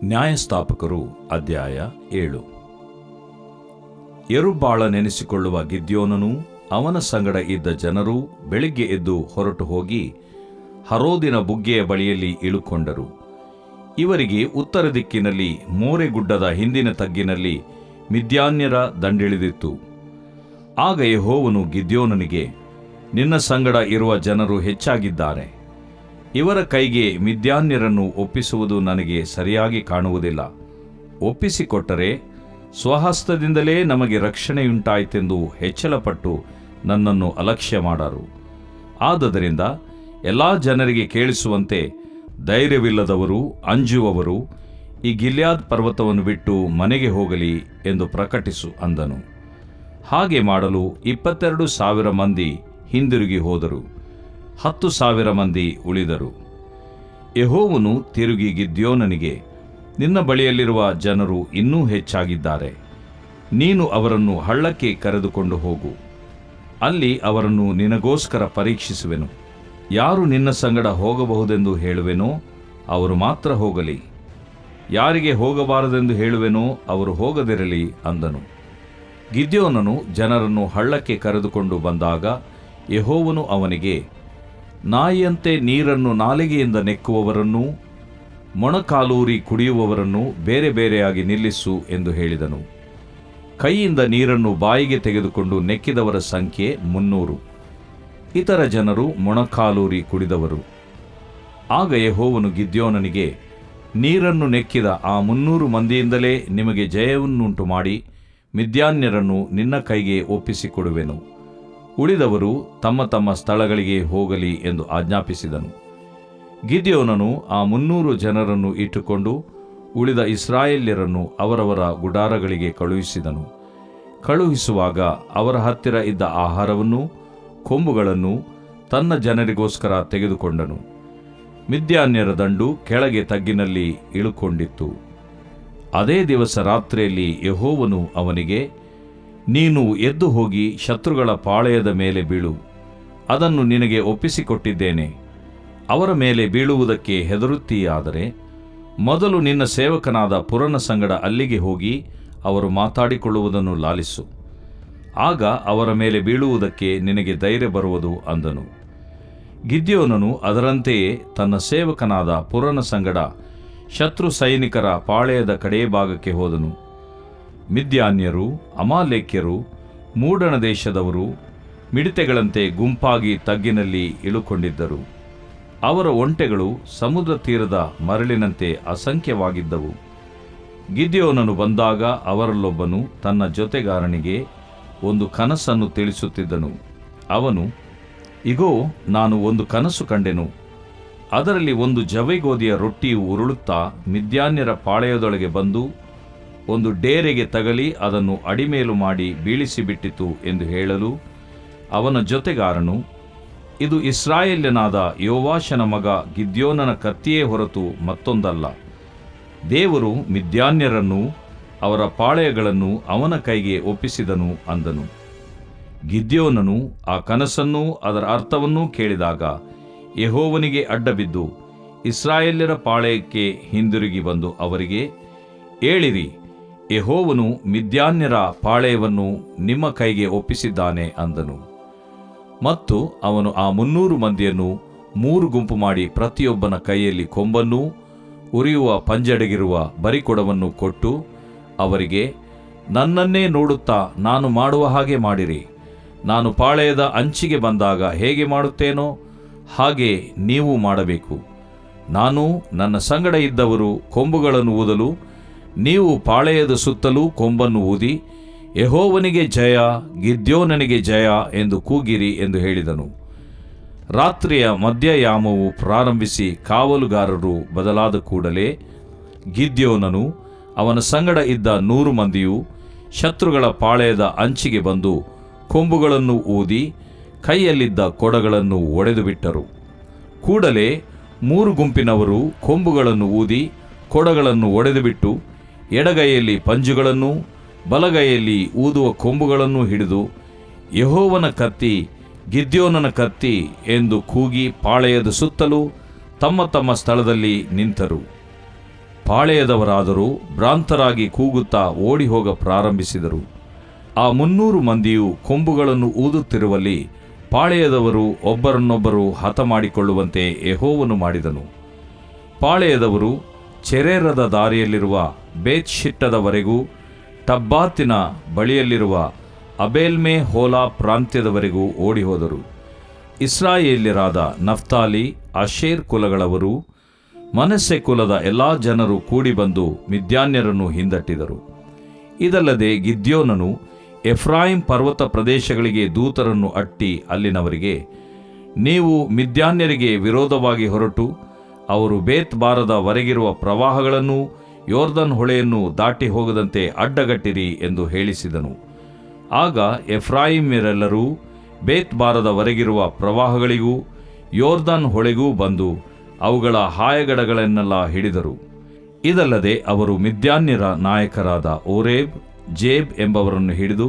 ನ್ಯಾಯಸ್ಥಾಪಕರು ಅಧ್ಯಾಯ 7. ಯೆರುಬ್ಬಾಳನೆನಿಸಿಕೊಳ್ಳುವ ಗಿದ್ಯೋನನೂ ಅವನ ಸಂಗಡ ಇದ್ದ ಜನರೂ ಬೆಳಿಗ್ಗೆ ಎದ್ದು ಹೊರಟು ಹೋಗಿ ಹರೋದಿನ ಬುಗ್ಗೆಯ ಬಳಿಯಲ್ಲಿ ಇಳುಕೊಂಡರು. ಇವರಿಗೆ ಉತ್ತರ ದಿಕ್ಕಿನಲ್ಲಿ ಮೋರೆ ಗುಡ್ಡದ ಹಿಂದಿನ ತಗ್ಗಿನಲ್ಲಿ ಮಿದ್ಯಾನ್ಯರ ದಂಡಿಳಿದಿತ್ತು. ಆಗ ಯೆಹೋವನು ಗಿದ್ಯೋನನಿಗೆ, ನಿನ್ನ ಸಂಗಡ ಇರುವ ಜನರು ಹೆಚ್ಚಾಗಿದ್ದಾರೆ. ಇವರ ಕೈಗೆ ಮಿದ್ಯಾನ್ಯರನ್ನು ಒಪ್ಪಿಸುವುದು ನನಗೆ ಸರಿಯಾಗಿ ಕಾಣುವುದಿಲ್ಲ. ಒಪ್ಪಿಸಿಕೊಟ್ಟರೆ ಸ್ವಹಸ್ತದಿಂದಲೇ ನಮಗೆ ರಕ್ಷಣೆಯುಂಟಾಯಿತೆಂದು ಹೆಚ್ಚಳಪಟ್ಟು ನನ್ನನ್ನು ಅಲಕ್ಷ್ಯ ಮಾಡರು. ಆದುದರಿಂದ ಎಲ್ಲಾ ಜನರಿಗೆ ಕೇಳಿಸುವಂತೆ ಧೈರ್ಯವಿಲ್ಲದವರು, ಅಂಜುವವರು ಈ ಗಿಲ್ಯಾದ್ ಪರ್ವತವನ್ನು ಬಿಟ್ಟು ಮನೆಗೆ ಹೋಗಲಿ ಎಂದು ಪ್ರಕಟಿಸು ಅಂದನು. ಹಾಗೆ ಮಾಡಲು 22,000 ಮಂದಿ ಹಿಂದಿರುಗಿ ಹೋದರು. 10,000 ಮಂದಿ ಉಳಿದರು. ಯೆಹೋವನು ತಿರುಗಿ ಗಿದ್ಯೋನನಿಗೆ, ನಿನ್ನ ಬಳಿಯಲ್ಲಿರುವ ಜನರು ಇನ್ನೂ ಹೆಚ್ಚಾಗಿದ್ದಾರೆ. ನೀನು ಅವರನ್ನು ಹಳ್ಳಕ್ಕೆ ಕರೆದುಕೊಂಡು ಹೋಗು. ಅಲ್ಲಿ ಅವರನ್ನು ನಿನಗೋಸ್ಕರ ಪರೀಕ್ಷಿಸುವೆನು. ಯಾರು ನಿನ್ನ ಸಂಗಡ ಹೋಗಬಹುದೆಂದು ಹೇಳುವೆನೋ ಅವರು ಮಾತ್ರ ಹೋಗಲಿ. ಯಾರಿಗೆ ಹೋಗಬಾರದೆಂದು ಹೇಳುವೆನೋ ಅವರು ಹೋಗದಿರಲಿ ಅಂದನು. ಗಿದ್ಯೋನನು ಜನರನ್ನು ಹಳ್ಳಕ್ಕೆ ಕರೆದುಕೊಂಡು ಬಂದಾಗ ಯೆಹೋವನು ಅವನಿಗೆ, ನಾಯಿಯಂತೆ ನೀರನ್ನು ನಾಲಿಗೆಯಿಂದ ನೆಕ್ಕುವವರನ್ನೂ ಮೊಣಕಾಲೂರಿ ಕುಡಿಯುವವರನ್ನೂ ಬೇರೆ ಬೇರೆಯಾಗಿ ನಿಲ್ಲಿಸು ಎಂದು ಹೇಳಿದನು. ಕೈಯಿಂದ ನೀರನ್ನು ಬಾಯಿಗೆ ತೆಗೆದುಕೊಂಡು ನೆಕ್ಕಿದವರ ಸಂಖ್ಯೆ 300. ಇತರ ಜನರು ಮೊಣಕಾಲೂರಿ ಕುಡಿದವರು. ಆಗ ಯೆಹೋವನು ಗಿದ್ಯೋನನಿಗೆ, ನೀರನ್ನು ನೆಕ್ಕಿದ ಆ 300 ಮಂದಿಯಿಂದಲೇ ನಿಮಗೆ ಜಯವನ್ನುಂಟು ಮಾಡಿ ಮಿದ್ಯಾನ್ಯರನ್ನು ನಿನ್ನ ಕೈಗೆ ಒಪ್ಪಿಸಿಕೊಡುವೆನು. ಉಳಿದವರು ತಮ್ಮ ತಮ್ಮ ಸ್ಥಳಗಳಿಗೆ ಹೋಗಲಿ ಎಂದು ಆಜ್ಞಾಪಿಸಿದನು. ಗಿದ್ಯೋನನು ಆ 300 ಜನರನ್ನು ಇಟ್ಟುಕೊಂಡು ಉಳಿದ ಇಸ್ರಾಯೇಲ್ಯರನ್ನು ಅವರವರ ಗುಡಾರಗಳಿಗೆ ಕಳುಹಿಸಿದನು. ಕಳುಹಿಸುವಾಗ ಅವರ ಹತ್ತಿರ ಇದ್ದ ಆಹಾರವನ್ನೂ ಕೊಂಬುಗಳನ್ನು ತನ್ನ ಜನರಿಗೋಸ್ಕರ ತೆಗೆದುಕೊಂಡನು. ಮಿದ್ಯಾನ್ಯರ ದಂಡು ಕೆಳಗೆ ತಗ್ಗಿನಲ್ಲಿ ಇಳುಕೊಂಡಿತ್ತು. ಅದೇ ದಿವಸ ರಾತ್ರಿಯಲ್ಲಿ ಯೆಹೋವನು ಅವನಿಗೆ, ನೀನು ಎದ್ದು ಹೋಗಿ ಶತ್ರುಗಳ ಪಾಳೆಯದ ಮೇಲೆ ಬೀಳು. ಅದನ್ನು ನಿನಗೆ ಒಪ್ಪಿಸಿಕೊಟ್ಟಿದ್ದೇನೆ. ಅವರ ಮೇಲೆ ಬೀಳುವುದಕ್ಕೆ ಹೆದರುತ್ತೀಯಾದರೆ ಮೊದಲು ನಿನ್ನ ಸೇವಕನಾದ ಪುರನ ಸಂಗಡ ಅಲ್ಲಿಗೆ ಹೋಗಿ ಅವರು ಮಾತಾಡಿಕೊಳ್ಳುವುದನ್ನು ಲಾಲಿಸು. ಆಗ ಅವರ ಮೇಲೆ ಬೀಳುವುದಕ್ಕೆ ನಿನಗೆ ಧೈರ್ಯ ಬರುವುದು ಅಂದನು. ಗಿದ್ಯೋನನು ಅದರಂತೆಯೇ ತನ್ನ ಸೇವಕನಾದ ಪುರನ ಸಂಗಡ ಶತ್ರು ಸೈನಿಕರ ಪಾಳೆಯದ ಕಡೇ ಭಾಗಕ್ಕೆ ಹೋದನು. ಮಿದ್ಯಾನ್ಯರು, ಅಮಾಲೇಕ್ಯರು, ಮೂಡಣ ದೇಶದವರು ಮಿಡತೆಗಳಂತೆ ಗುಂಪಾಗಿ ತಗ್ಗಿನಲ್ಲಿ ಇಳುಕೊಂಡಿದ್ದರು. ಅವರ ಒಂಟೆಗಳು ಸಮುದ್ರ ತೀರದ ಮರಳಿನಂತೆ ಅಸಂಖ್ಯವಾಗಿದ್ದವು. ಗಿದ್ಯೋನನು ಬಂದಾಗ ಅವರಲ್ಲೊಬ್ಬನು ತನ್ನ ಜೊತೆಗಾರನಿಗೆ ಒಂದು ಕನಸನ್ನು ತಿಳಿಸುತ್ತಿದ್ದನು. ಅವನು, ಇಗೋ, ನಾನು ಒಂದು ಕನಸು ಕಂಡೆನು. ಅದರಲ್ಲಿ ಒಂದು ಜವೆಗೋದಿಯ ರೊಟ್ಟಿಯು ಉರುಳುತ್ತಾ ಮಿದ್ಯಾನ್ಯರ ಪಾಳೆಯದೊಳಗೆ ಬಂದು ಒಂದು ಡೇರೆಗೆ ತಗಲಿ ಅದನ್ನು ಅಡಿಮೇಲು ಮಾಡಿ ಬೀಳಿಸಿಬಿಟ್ಟಿತು ಎಂದು ಹೇಳಲು, ಅವನ ಜೊತೆಗಾರನು, ಇದು ಇಸ್ರಾಯೇಲ್ಯನಾದ ಯೋವಾಷನ ಮಗ ಗಿದ್ಯೋನನ ಕತ್ತಿಯೇ ಹೊರತು ಮತ್ತೊಂದಲ್ಲ. ದೇವರು ಮಿದ್ಯಾನ್ಯರನ್ನೂ ಅವರ ಪಾಳೆಯಗಳನ್ನು ಅವನ ಕೈಗೆ ಒಪ್ಪಿಸಿದನು ಅಂದನು. ಗಿದ್ಯೋನನು ಆ ಕನಸನ್ನೂ ಅದರ ಅರ್ಥವನ್ನೂ ಕೇಳಿದಾಗ ಯೆಹೋವನಿಗೆ ಅಡ್ಡಬಿದ್ದು ಇಸ್ರಾಯೇಲ್ಯರ ಪಾಳೆಯಕ್ಕೆ ಹಿಂದಿರುಗಿ ಬಂದು ಅವರಿಗೆ, ಏಳಿರಿ, ಯೆಹೋವನು ಮಿದ್ಯಾನ್ಯರ ಪಾಳೆಯವನ್ನು ನಿಮ್ಮ ಕೈಗೆ ಒಪ್ಪಿಸಿದ್ದಾನೆ ಅಂದನು. ಮತ್ತು ಅವನು ಆ 300 ಮಂದಿಯನ್ನು 3 ಗುಂಪು ಮಾಡಿ ಪ್ರತಿಯೊಬ್ಬನ ಕೈಯಲ್ಲಿ ಕೊಂಬನ್ನೂ ಉರಿಯುವ ಪಂಜಡಗಿರುವ ಬರಿಕೊಡವನ್ನು ಕೊಟ್ಟು ಅವರಿಗೆ, ನನ್ನನ್ನೇ ನೋಡುತ್ತಾ ನಾನು ಮಾಡುವ ಹಾಗೆ ಮಾಡಿರಿ. ನಾನು ಪಾಳೆಯದ ಅಂಚಿಗೆ ಬಂದಾಗ ಹೇಗೆ ಮಾಡುತ್ತೇನೋ ಹಾಗೆ ನೀವು ಮಾಡಬೇಕು. ನಾನು, ನನ್ನ ಸಂಗಡ ಇದ್ದವರು ಕೊಂಬುಗಳನ್ನು ಊದಲು, ನೀವು ಪಾಳೆಯದ ಸುತ್ತಲೂ ಕೊಂಬನ್ನು ಊದಿ, ಯೆಹೋವನಿಗೆ ಜಯ, ಗಿದ್ಯೋನನಿಗೆ ಜಯ ಎಂದು ಕೂಗಿರಿ ಎಂದು ಹೇಳಿದನು. ರಾತ್ರಿಯ ಮಧ್ಯಯಾಮವು ಪ್ರಾರಂಭಿಸಿ ಕಾವಲುಗಾರರು ಬದಲಾದ ಕೂಡಲೇ ಗಿದ್ಯೋನನು ಅವನ ಸಂಗಡ ಇದ್ದ 100 ಮಂದಿಯು ಶತ್ರುಗಳ ಪಾಳೆಯದ ಅಂಚಿಗೆ ಬಂದು ಕೊಂಬುಗಳನ್ನು ಊದಿ ಕೈಯಲ್ಲಿದ್ದ ಕೊಡಗಳನ್ನು ಒಡೆದು ಬಿಟ್ಟರು. ಕೂಡಲೇ 3 ಗುಂಪಿನವರು ಕೊಂಬುಗಳನ್ನು ಊದಿ ಕೊಡಗಳನ್ನು ಒಡೆದುಬಿಟ್ಟು ಎಡಗೈಯಲ್ಲಿ ಪಂಜುಗಳನ್ನೂ ಬಲಗೈಯಲ್ಲಿ ಊದುವ ಕೊಂಬುಗಳನ್ನೂ ಹಿಡಿದು, ಯೆಹೋವನ ಕತ್ತಿ, ಗಿದ್ಯೋನನ ಕತ್ತಿ ಎಂದು ಕೂಗಿ ಪಾಳೆಯದ ಸುತ್ತಲೂ ತಮ್ಮ ತಮ್ಮ ಸ್ಥಳದಲ್ಲಿ ನಿಂತರು. ಪಾಳೆಯದವರಾದರೂ ಭ್ರಾಂತರಾಗಿ ಕೂಗುತ್ತಾ ಓಡಿ ಹೋಗ ಪ್ರಾರಂಭಿಸಿದರು. ಆ 300 ಮಂದಿಯು ಕೊಂಬುಗಳನ್ನು ಊದುತ್ತಿರುವಲ್ಲಿ ಪಾಳೆಯದವರು ಒಬ್ಬರನ್ನೊಬ್ಬರು ಹತಮಾಡಿಕೊಳ್ಳುವಂತೆ ಯೆಹೋವನು ಮಾಡಿದನು. ಪಾಳೆಯದವರು ಚೆರೇರದ ದಾರಿಯಲ್ಲಿರುವ ಬೇತ್ ಶಿಟ್ಟದವರೆಗೂ ಟಬ್ಬಾತಿನ ಬಳಿಯಲ್ಲಿರುವ ಅಬೇಲ್ಮೆ ಹೋಲಾ ಪ್ರಾಂತ್ಯದವರೆಗೂ ಓಡಿಹೋದರು. ಇಸ್ರಾಯೇಲ್ಯರಾದ ನಫ್ತಾಲಿ, ಆಶೇರ್ ಕುಲಗಳವರು, ಮನಸ್ಸೆ ಕುಲದ ಎಲ್ಲಾ ಜನರು ಕೂಡಿ ಬಂದು ಮಿದ್ಯಾನ್ಯರನ್ನು ಹಿಂದಟ್ಟಿದರು. ಇದಲ್ಲದೆ ಗಿದ್ಯೋನನು ಎಫ್ರಾಯಿಂ ಪರ್ವತ ಪ್ರದೇಶಗಳಿಗೆ ದೂತರನ್ನು ಅಟ್ಟಿ ಅಲ್ಲಿನವರಿಗೆ, ನೀವು ಮಿದ್ಯಾನ್ಯರಿಗೆ ವಿರೋಧವಾಗಿ ಹೊರಟು ಅವರು ಬೇತ್ ಬಾರದ ವರೆಗಿರುವ ಪ್ರವಾಹಗಳನ್ನೂ ಯೋರ್ದನ್ ಹೊಳೆಯನ್ನು ದಾಟಿ ಹೋಗದಂತೆ ಅಡ್ಡಗಟ್ಟಿರಿ ಎಂದು ಹೇಳಿಸಿದನು. ಆಗ ಎಫ್ರಾಯಿಮ್ಯರೆಲ್ಲರೂ ಬೇತ್ ಬಾರದ ವರೆಗಿರುವ ಪ್ರವಾಹಗಳಿಗೂ ಯೋರ್ದನ್ ಹೊಳೆಗೂ ಬಂದು ಅವುಗಳ ಹಾಯಗಡಗಳನ್ನೆಲ್ಲ ಹಿಡಿದರು. ಇದಲ್ಲದೆ ಅವರು ಮಿದ್ಯಾನ್ಯರ ನಾಯಕರಾದ ಓರೇಬ್, ಜೇಬ್ ಎಂಬವರನ್ನು ಹಿಡಿದು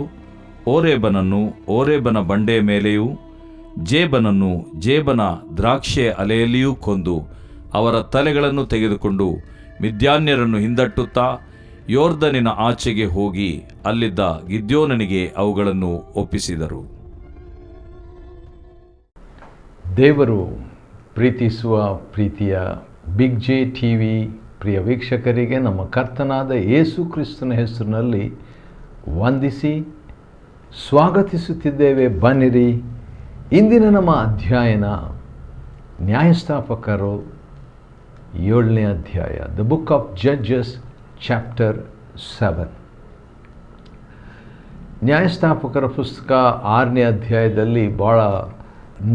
ಓರೇಬನನ್ನು ಓರೇಬನ ಬಂಡೆಯ ಮೇಲೆಯೂ ಜೇಬನನ್ನು ಜೇಬನ ದ್ರಾಕ್ಷಿಯ ಅಲೆಯಲ್ಲಿಯೂ ಕೊಂದು ಅವರ ತಲೆಗಳನ್ನು ತೆಗೆದುಕೊಂಡು ಮಿದ್ಯಾನ್ಯರನ್ನು ಹಿಂದಟ್ಟುತ್ತಾ ಯೋರ್ದನಿನ ಆಚೆಗೆ ಹೋಗಿ ಅಲ್ಲಿದ್ದ ಗಿದ್ಯೋನನಿಗೆ ಅವುಗಳನ್ನು ಒಪ್ಪಿಸಿದರು. ದೇವರು ಪ್ರೀತಿಸುವ ಪ್ರೀತಿಯ ಬಿಗ್ ಜೆ ಟಿವಿ ಪ್ರಿಯ ವೀಕ್ಷಕರಿಗೆ ನಮ್ಮ ಕರ್ತನಾದ ಯೇಸು ಕ್ರಿಸ್ತನ ಹೆಸರಿನಲ್ಲಿ ವಂದಿಸಿ ಸ್ವಾಗತಿಸುತ್ತಿದ್ದೇವೆ. ಬನ್ನಿರಿ, ಇಂದಿನ ನಮ್ಮ ಅಧ್ಯಯನ ನ್ಯಾಯಸ್ಥಾಪಕರು 7ನೇ ಅಧ್ಯಾಯ, the book of judges chapter 7. ನ್ಯಾಯಸ್ಥಾಪಕರ ಪುಸ್ತಕ 6ನೇ ಅಧ್ಯಾಯದಲ್ಲಿ ಭಾಳ